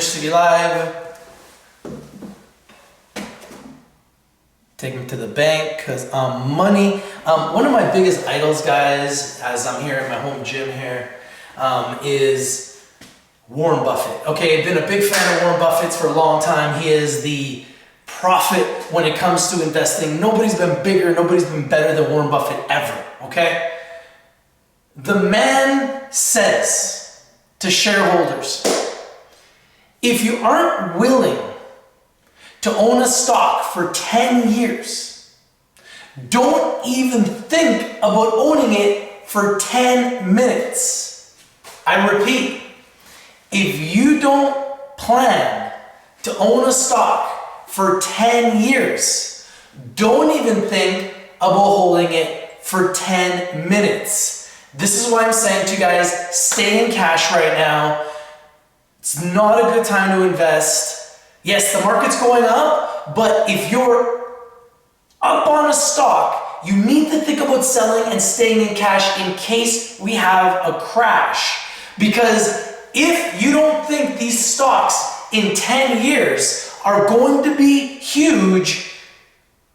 Rich TV Live. Take me to the bank because money. One of my biggest idols, guys, as I'm here at my home gym here, is Warren Buffett. Okay, I've been a big fan of Warren Buffett's for a long time. He is the prophet when it comes to investing. Nobody's been bigger, nobody's been better than Warren Buffett ever, okay? The man says to shareholders, if you aren't willing to own a stock for 10 years, don't even think about owning it for 10 minutes. I repeat, if you don't plan to own a stock for 10 years, don't even think about holding it for 10 minutes. This is why I'm saying to you guys, stay in cash right now. It's not a good time to invest. Yes, the market's going up, but if you're up on a stock, you need to think about selling and staying in cash in case we have a crash. Because if you don't think these stocks in 10 years are going to be huge,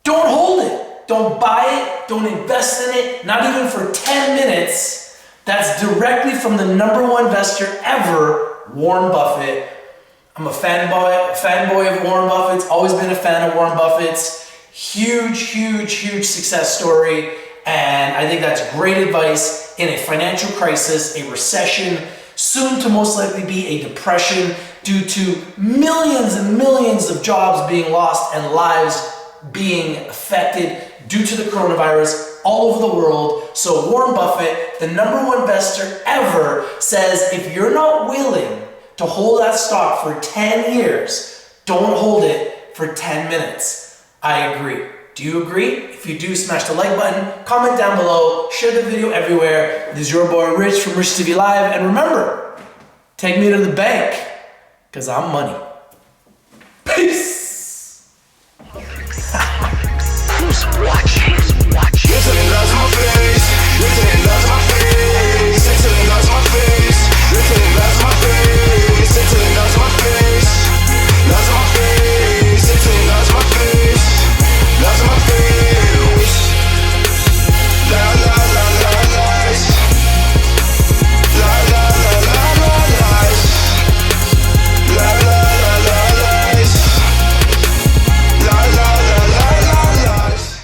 don't hold it. Don't buy it. Don't invest in it. Not even for 10 minutes. That's directly from the #1 investor ever, Warren Buffett. I'm a fanboy of Warren Buffett's. Always been a fan of Warren Buffett's. Huge success story. And I think that's great advice in a financial crisis, a recession, soon to most likely be a depression due to millions and millions of jobs being lost and lives being affected due to the coronavirus all over the world. So Warren Buffett, the #1 investor ever, says if you're not willing to hold that stock for 10 years, don't hold it for 10 minutes. I agree. Do you agree? If you do, smash the like button, comment down below, share the video everywhere. This is your boy Rich from Rich TV Live, and remember, take me to the bank, because I'm money. Peace! Who's watching?